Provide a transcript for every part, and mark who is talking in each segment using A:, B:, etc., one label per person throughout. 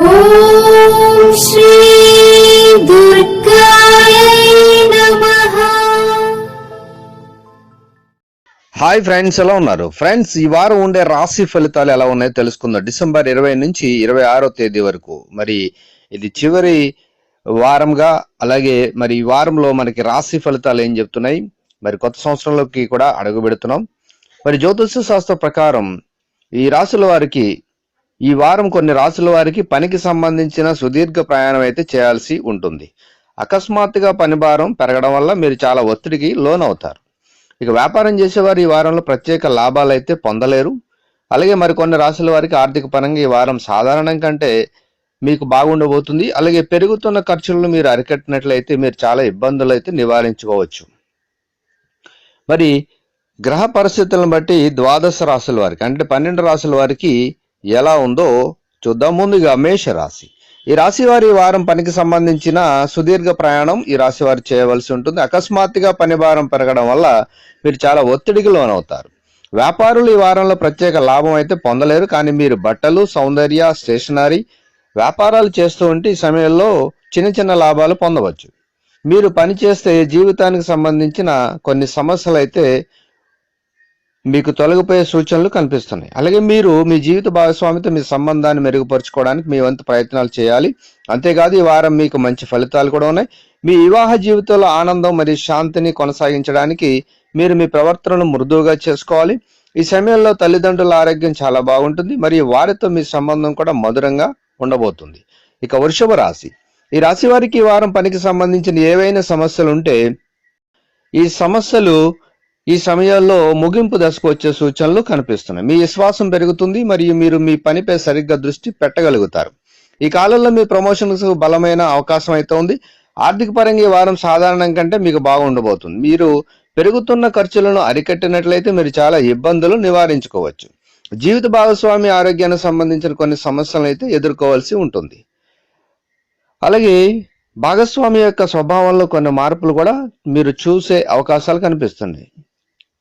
A: ఓం శ్రీ దుర్గాయై నమః.
B: Hi friends, ఎలా ఉన్నారు ఫ్రెండ్స్? ఈ వారం ఉండే రాశి ఫలితాలు ఎలా ఉన్నాయో తెలుసుకుందాం. డిసెంబర్ 20 నుంచి 26వ తేదీ వరకు. మరి ఇది చివరి వారంగా, అలాగే మరి ఈ వారంలో మనకి రాశి ఫలితాలు ఏం చెప్తున్నాయి, మరి కొత్త సంవత్సరంలోకి కూడా అడుగు పెడుతున్నాం. మరి జ్యోతిష శాస్త్ర ప్రకారం ఈ రాశుల వారికి ఈ వారం కొన్ని రాశుల వారికి పనికి సంబంధించిన సుదీర్ఘ ప్రయాణం అయితే చేయాల్సి ఉంటుంది. అకస్మాత్తుగా పని భారం పెరగడం వల్ల మీరు చాలా ఒత్తిడికి లోనవుతారు. ఇక వ్యాపారం చేసేవారు ఈ వారంలో ప్రత్యేక లాభాలు అయితే పొందలేరు. అలాగే మరికొన్ని రాశుల వారికి ఆర్థిక పరంగా ఈ వారం సాధారణం కంటే మీకు బాగుండబోతుంది. అలాగే పెరుగుతున్న ఖర్చులను మీరు అరికట్టినట్లయితే మీరు చాలా ఇబ్బందులు అయితే నివారించుకోవచ్చు. మరి గ్రహ పరిస్థితులను బట్టి ద్వాదశ రాశుల వారికి అంటే 12 రాశుల వారికి ఎలా ఉందో చూద్దాం. ముందుగా మేషరాశి. ఈ రాశి వారి వారం పనికి సంబంధించిన సుదీర్ఘ ప్రయాణం ఈ రాశి వారు చేయవలసి ఉంటుంది. అకస్మాత్తుగా పని భారం పెరగడం వల్ల మీరు చాలా ఒత్తిడికి లోనవుతారు. వ్యాపారులు ఈ వారంలో ప్రత్యేక లాభం అయితే పొందలేరు, కానీ మీరు బట్టలు, సౌందర్య, స్టేషనరీ వ్యాపారాలు చేస్తూ ఉంటే ఈ సమయంలో చిన్న చిన్న లాభాలు పొందవచ్చు. మీరు పని చేస్తే జీవితానికి సంబంధించిన కొన్ని సమస్యలు అయితే మీకు తొలగిపోయే సూచనలు కనిపిస్తున్నాయి. అలాగే మీరు మీ జీవిత భాగస్వామితో మీ సంబంధాన్ని మెరుగుపరుచుకోవడానికి మీ వంతు ప్రయత్నాలు చేయాలి. అంతేకాదు ఈ వారం మీకు మంచి ఫలితాలు కూడా ఉన్నాయి. మీ వివాహ జీవితంలో ఆనందం మరియు శాంతిని కొనసాగించడానికి మీరు మీ ప్రవర్తనను మృదువుగా చేసుకోవాలి. ఈ సమయంలో తల్లిదండ్రుల ఆరోగ్యం చాలా బాగుంటుంది మరియు వారితో మీ సంబంధం కూడా మధురంగా ఉండబోతుంది. ఇక వృషభ రాశి. ఈ రాశి వారికి ఈ వారం పనికి సంబంధించిన ఏవైనా సమస్యలు ఉంటే ఈ సమస్యలు ఈ సమయాల్లో ముగింపు దశకు వచ్చే సూచనలు కనిపిస్తున్నాయి. మీ విశ్వాసం పెరుగుతుంది మరియు మీరు మీ పనిపై సరిగ్గా దృష్టి పెట్టగలుగుతారు. ఈ కాలంలో మీ ప్రమోషన్స్ బలమైన అవకాశం అయితే ఉంది. ఆర్థిక పరంగా ఈ వారం సాధారణం కంటే మీకు బాగుండబోతుంది. మీరు పెరుగుతున్న ఖర్చులను అరికట్టినట్లయితే మీరు చాలా ఇబ్బందులు నివారించుకోవచ్చు. జీవిత భాగస్వామి ఆరోగ్యానికి సంబంధించిన కొన్ని సమస్యలను అయితే ఎదుర్కోవాల్సి ఉంటుంది. అలాగే భాగస్వామి యొక్క స్వభావంలో కొన్ని మార్పులు కూడా మీరు చూసే అవకాశాలు కనిపిస్తున్నాయి.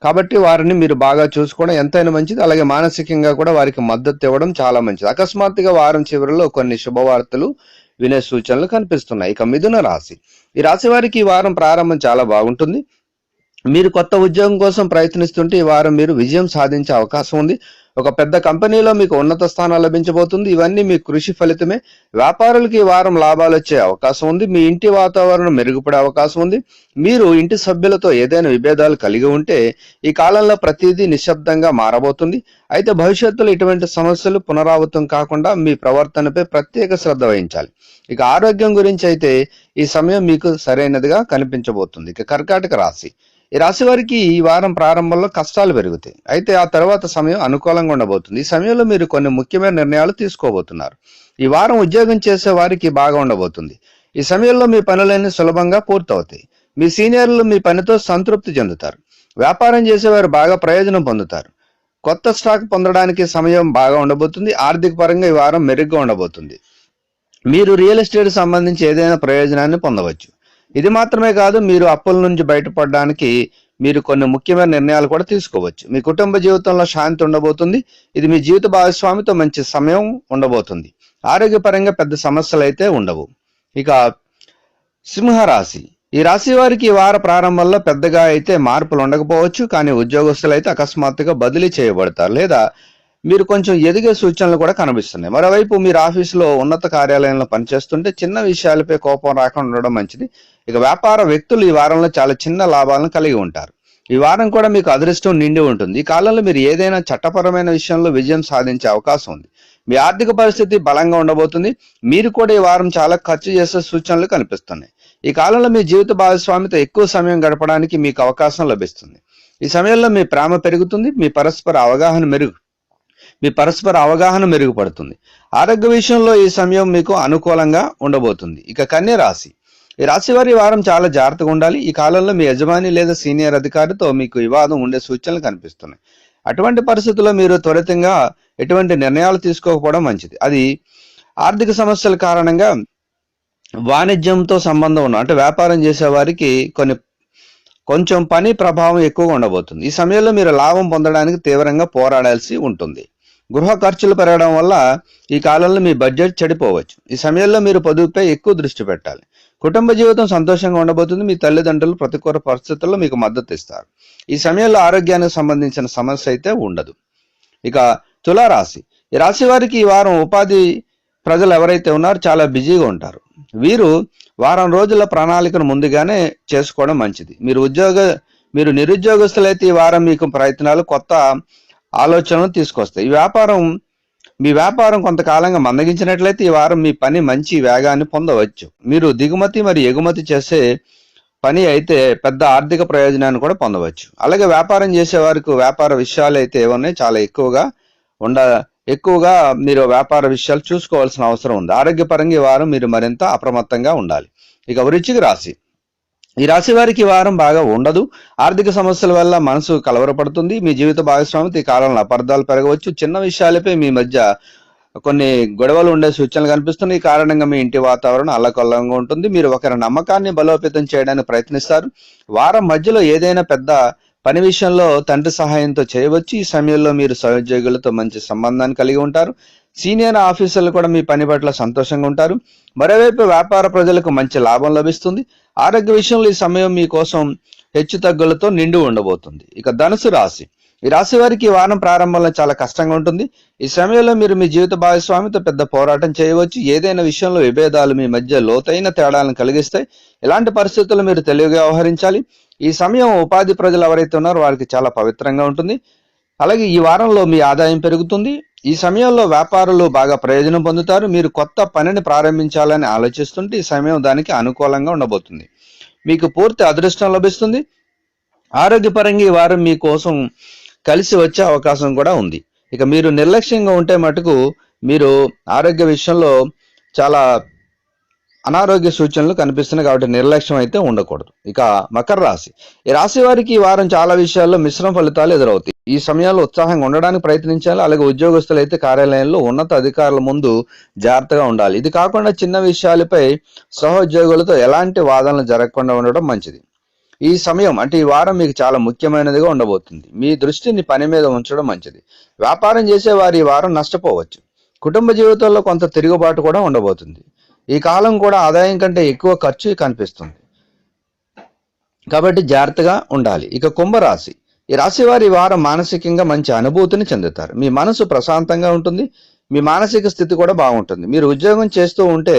B: కాబట్టి వారిని మీరు బాగా చూసుకోవడం ఎంతైనా మంచిది. అలాగే మానసికంగా కూడా వారికి మద్దతు ఇవ్వడం చాలా మంచిది. అకస్మాత్తుగా వారం చివరిలో కొన్ని శుభవార్తలు వినే సూచనలు కనిపిస్తున్నాయి. ఇక మిథున రాశి. ఈ రాశి వారికి ఈ వారం ప్రారంభం చాలా బాగుంటుంది. మీరు కొత్త ఉద్యోగం కోసం ప్రయత్నిస్తుంటే ఈ వారం మీరు విజయం సాధించే అవకాశం ఉంది. ఒక పెద్ద కంపెనీలో మీకు ఉన్నత స్థానం లభించబోతుంది. ఇవన్నీ మీ కృషి ఫలితమే. వ్యాపారులకు ఈ వారం లాభాలు వచ్చే అవకాశం ఉంది. మీ ఇంటి వాతావరణం మెరుగుపడే అవకాశం ఉంది. మీరు ఇంటి సభ్యులతో ఏదైనా విభేదాలు కలిగి ఉంటే ఈ కాలంలో ప్రతిదీ నిశ్శబ్దంగా మారబోతుంది. అయితే భవిష్యత్తులో ఇటువంటి సమస్యలు పునరావృతం కాకుండా మీ ప్రవర్తనపై ప్రత్యేక శ్రద్ధ వహించాలి. ఇక ఆరోగ్యం గురించి అయితే ఈ సమయం మీకు సరైనదిగా కనిపించబోతుంది. ఇక కర్కాటక రాశి. ఈ రాశి వారికి ఈ వారం ప్రారంభంలో కష్టాలు పెరుగుతాయి. అయితే ఆ తర్వాత సమయం అనుకూలంగా ఉండబోతుంది. ఈ సమయంలో మీరు కొన్ని ముఖ్యమైన నిర్ణయాలు తీసుకోబోతున్నారు. ఈ వారం ఉద్యోగం చేసే వారికి బాగా ఉండబోతుంది. ఈ సమయంలో మీ పనులన్నీ సులభంగా పూర్తవుతాయి. మీ సీనియర్లు మీ పనితో సంతృప్తి చెందుతారు. వ్యాపారం చేసేవారు బాగా ప్రయోజనం పొందుతారు. కొత్త స్టాక్ పొందడానికి సమయం బాగా ఉండబోతుంది. ఆర్థిక పరంగా ఈ వారం మెరుగ్గా ఉండబోతుంది. మీరు రియల్ ఎస్టేట్ సంబంధించి ఏదైనా ప్రయోజనాన్ని పొందవచ్చు. ఇది మాత్రమే కాదు, మీరు అప్పుల నుంచి బయటపడడానికి మీరు కొన్ని ముఖ్యమైన నిర్ణయాలు కూడా తీసుకోవచ్చు. మీ కుటుంబ జీవితంలో శాంతి ఉండబోతుంది. ఇది మీ జీవిత భాగస్వామితో మంచి సమయం ఉండబోతుంది. ఆరోగ్యపరంగా పెద్ద సమస్యలు అయితే ఉండవు. ఇక సింహరాశి. ఈ రాశి వారికి ఈ వార ప్రారంభంలో పెద్దగా అయితే మార్పులు ఉండకపోవచ్చు, కానీ ఉద్యోగస్తులు అయితే అకస్మాత్తుగా బదిలీ చేయబడతారు లేదా మీరు కొంచెం ఎదిగే సూచనలు కూడా కనిపిస్తున్నాయి. మరోవైపు మీరు ఆఫీసులో ఉన్నత కార్యాలయంలో పనిచేస్తుంటే చిన్న విషయాలపై కోపం రాకుండా ఉండడం మంచిది. ఇక వ్యాపార వ్యక్తులు ఈ వారంలో చాలా చిన్న లాభాలను కలిగి ఉంటారు. ఈ వారం కూడా మీకు అదృష్టం నిండి ఉంటుంది. ఈ కాలంలో మీరు ఏదైనా చట్టపరమైన విషయంలో విజయం సాధించే అవకాశం ఉంది. మీ ఆర్థిక పరిస్థితి బలంగా ఉండబోతుంది. మీరు కూడా ఈ వారం చాలా ఖర్చు చేసే సూచనలు కనిపిస్తున్నాయి. ఈ కాలంలో మీ జీవిత భాగస్వామితో ఎక్కువ సమయం గడపడానికి మీకు అవకాశం లభిస్తుంది. ఈ సమయంలో మీ ప్రేమ పెరుగుతుంది. మీ పరస్పర అవగాహన మెరుగుపడుతుంది. ఆరోగ్య విషయంలో ఈ సమయం మీకు అనుకూలంగా ఉండబోతుంది. ఇక కన్య రాశి. ఈ రాశి వారి వారం చాలా జాగ్రత్తగా ఉండాలి. ఈ కాలంలో మీ యజమాని లేదా సీనియర్ అధికారితో మీకు వివాదం ఉండే సూచనలు కనిపిస్తున్నాయి. అటువంటి పరిస్థితుల్లో మీరు త్వరితంగా ఎటువంటి నిర్ణయాలు తీసుకోకపోవడం మంచిది. అది ఆర్థిక సమస్యల కారణంగా వాణిజ్యంతో సంబంధం ఉన్న అంటే వ్యాపారం చేసే వారికి కొంచెం పని ప్రభావం ఎక్కువగా ఉండబోతుంది. ఈ సమయంలో మీరు లాభం పొందడానికి తీవ్రంగా పోరాడాల్సి ఉంటుంది. గృహ ఖర్చులు పెరగడం వల్ల ఈ కాలంలో మీ బడ్జెట్ చెడిపోవచ్చు. ఈ సమయంలో మీరు పొదుపుపై ఎక్కువ దృష్టి పెట్టాలి. కుటుంబ జీవితం సంతోషంగా ఉండబోతుంది. మీ తల్లిదండ్రులు ప్రతికూల పరిస్థితుల్లో మీకు మద్దతు ఇస్తారు. ఈ సమయంలో ఆరోగ్యానికి సంబంధించిన సమస్య అయితే ఉండదు. ఇక తులారాశి, ఈ రాశి వారికి ఈ వారం ఉపాధి ప్రజలు ఎవరైతే ఉన్నారో చాలా బిజీగా ఉంటారు. వీరు వారం రోజుల ప్రణాళికను ముందుగానే చేసుకోవడం మంచిది. మీరు నిరుద్యోగస్తులైతే ఈ వారం మీకు ప్రయత్నాలు కొత్త ఆలోచనలు తీసుకొస్తాయి. మీ వ్యాపారం కొంతకాలంగా మందగించినట్లయితే ఈ వారం మీ పని మంచి వేగాన్ని పొందవచ్చు. మీరు దిగుమతి మరియు ఎగుమతి చేసే పని అయితే పెద్ద ఆర్థిక ప్రయోజనాన్ని కూడా పొందవచ్చు. అలాగే వ్యాపారం చేసే వారికి వ్యాపార విషయాలు అయితే ఏమన్నా చాలా ఎక్కువగా మీరు వ్యాపార విషయాలు చూసుకోవాల్సిన అవసరం ఉంది. ఆరోగ్యపరంగా ఈ వారం మీరు మరింత అప్రమత్తంగా ఉండాలి. ఇక వృశ్చిక రాశి, ఈ రాశి వారికి ఈ వారం బాగా ఉండదు. ఆర్థిక సమస్యల వల్ల మనసు కలవరపడుతుంది. మీ జీవిత భాగస్వామితో ఈ కాలంలో అపార్థాలు పెరగవచ్చు. చిన్న విషయాలపై మీ మధ్య కొన్ని గొడవలు ఉండే సూచనలు కనిపిస్తున్నాయి. ఈ కారణంగా మీ ఇంటి వాతావరణం అల్లకల్లంగా ఉంటుంది. మీరు ఒకరి నమ్మకాన్ని బలోపేతం చేయడానికి ప్రయత్నిస్తారు. వారం మధ్యలో ఏదైనా పెద్ద పని విషయంలో తండ్రి సహాయంతో చేయవచ్చు. ఈ సమయంలో మీరు సహోద్యోగులతో మంచి సంబంధాన్ని కలిగి ఉంటారు. సీనియర్ ఆఫీసర్లు కూడా మీ పని పట్ల సంతోషంగా ఉంటారు. మరోవైపు వ్యాపార ప్రజలకు మంచి లాభం లభిస్తుంది. ఆరోగ్య విషయంలో ఈ సమయం మీకోసం హెచ్చు తగ్గులతో నిండి ఉండబోతుంది. ఇక ధనుసు రాశి, ఈ రాశి వారికి ఈ వారం ప్రారంభంలో చాలా కష్టంగా ఉంటుంది. ఈ సమయంలో మీరు మీ జీవిత భాగస్వామితో పెద్ద పోరాటం చేయవచ్చు. ఏదైనా విషయంలో విభేదాలు మీ మధ్య లోతైన తేడాలను కలిగిస్తాయి. ఇలాంటి పరిస్థితుల్లో మీరు తెలివిగా వ్యవహరించాలి. ఈ సమయం ఉపాధి ప్రజలు ఎవరైతే ఉన్నారో వారికి చాలా పవిత్రంగా ఉంటుంది. అలాగే ఈ వారంలో మీ ఆదాయం పెరుగుతుంది. ఈ సమయంలో వ్యాపారులు బాగా ప్రయోజనం పొందుతారు. మీరు కొత్త పనిని ప్రారంభించాలని ఆలోచిస్తుంటే ఈ సమయం దానికి అనుకూలంగా ఉండబోతుంది. మీకు పూర్తి అదృష్టం లభిస్తుంది. ఆరోగ్యపరంగా ఈ వారం మీకోసం కలిసి వచ్చే అవకాశం కూడా ఉంది. ఇక మీరు నిర్లక్ష్యంగా ఉంటే మటుకు మీరు ఆరోగ్య విషయంలో చాలా అనారోగ్య సూచనలు కనిపిస్తున్నాయి. కాబట్టి నిర్లక్ష్యం అయితే ఉండకూడదు. ఇక మకర రాశి, ఈ రాశి వారికి ఈ వారం చాలా విషయాల్లో మిశ్రమ ఫలితాలు ఎదురవుతాయి. ఈ సమయంలో ఉత్సాహంగా ఉండడానికి ప్రయత్నించాలి. అలాగే ఉద్యోగస్తులు అయితే కార్యాలయంలో ఉన్నత అధికారుల ముందు జాగ్రత్తగా ఉండాలి. ఇది కాకుండా చిన్న విషయాలపై సహోద్యోగులతో ఎలాంటి వాదనలు జరగకుండా ఉండడం మంచిది. ఈ సమయం అంటే ఈ వారం మీకు చాలా ముఖ్యమైనదిగా ఉండబోతుంది. మీ దృష్టిని పని మీద ఉంచడం మంచిది. వ్యాపారం చేసే వారు ఈ వారం నష్టపోవచ్చు. కుటుంబ జీవితంలో కొంత తిరుగుబాటు కూడా ఉండబోతుంది. ఈ కాలం కూడా ఆదాయం కంటే ఎక్కువ ఖర్చు కనిపిస్తుంది. కాబట్టి జాగ్రత్తగా ఉండాలి. ఇక కుంభరాశి, ఈ రాశి వారి వారం మానసికంగా మంచి అనుభూతిని చెందుతారు. మీ మనసు ప్రశాంతంగా ఉంటుంది. మీ మానసిక స్థితి కూడా బాగుంటుంది. మీరు ఉద్యోగం చేస్తూ ఉంటే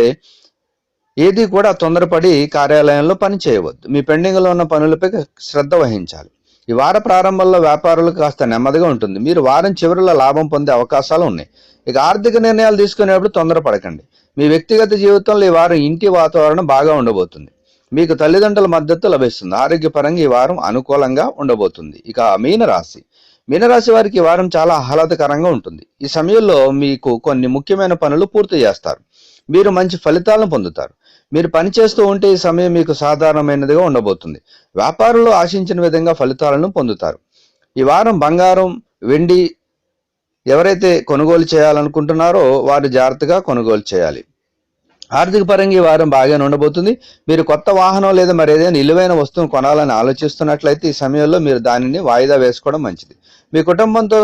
B: ఏది కూడా తొందరపడి కార్యాలయంలో పని చేయవద్దు. మీ పెండింగ్లో ఉన్న పనులపై శ్రద్ధ వహించాలి. ఈ వార ప్రారంభంలో వ్యాపారులకు కాస్త నెమ్మదిగా ఉంటుంది. మీరు వారం చివరిలో లాభం పొందే అవకాశాలు ఉన్నాయి. ఇక ఆర్థిక నిర్ణయాలు తీసుకునేప్పుడు తొందరపడకండి. మీ వ్యక్తిగత జీవితంలో ఈ వారం ఇంటి వాతావరణం బాగా ఉండబోతుంది. మీకు తల్లిదండ్రుల మద్దతు లభిస్తుంది. ఆరోగ్యపరంగా ఈ వారం అనుకూలంగా ఉండబోతుంది. ఇక మీనరాశి వారికి ఈ వారం చాలా ఆహ్లాదకరంగా ఉంటుంది. ఈ సమయంలో మీకు కొన్ని ముఖ్యమైన పనులు పూర్తి చేస్తారు. మీరు మంచి ఫలితాలను పొందుతారు. మీరు పనిచేస్తూ ఉంటే ఈ సమయం మీకు సాధారణమైనదిగా ఉండబోతుంది. వ్యాపారంలో ఆశించిన విధంగా ఫలితాలను పొందుతారు. ఈ వారం బంగారం, వెండి ఎవరైతే కొనుగోలు చేయాలనుకుంటున్నారో వారు జాగ్రత్తగా కొనుగోలు చేయాలి. ఆర్థిక పరంగా ఈ వారం బాగానే ఉండబోతుంది. మీరు కొత్త వాహనం లేదా మరేదైనా నిలువైన వస్తువును కొనాలని ఆలోచిస్తున్నట్లయితే ఈ సమయంలో మీరు దానిని వాయిదా వేసుకోవడం మంచిది. మీ కుటుంబంతో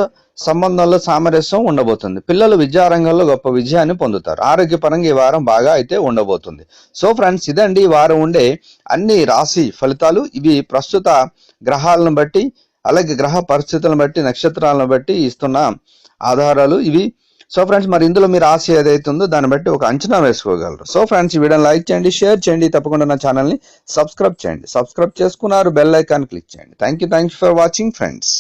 B: సంబంధంలో సామరస్యం ఉండబోతుంది. పిల్లలు విద్యారంగంలో గొప్ప విజయాన్ని పొందుతారు. ఆరోగ్యపరంగా ఈ వారం బాగా అయితే ఉండబోతుంది. సో ఫ్రెండ్స్, ఇదండి ఈ వారం ఉండే అన్ని రాశి ఫలితాలు. ఇవి ప్రస్తుత గ్రహాలను బట్టి అలాగే గ్రహ పరిస్థితులను బట్టి నక్షత్రాలను బట్టి ఇస్తున్న ఆధారాలు ఇవి. సో ఫ్రెండ్స్, మరి ఇందులో మీ రాశి ఏదైతే ఉందో దాన్ని బట్టి ఒక అంచనా వేసుకోగలరు. సో ఫ్రెండ్స్, ఈ వీడియోని లైక్ చేయండి, షేర్ చేయండి, తప్పకుండా నా ఛానల్ని సబ్స్క్రైబ్ చేయండి. సబ్స్క్రైబ్ చేసుకున్నారు, బెల్ ఐకాన్ క్లిక్ చేయండి. Thank you for watching friends.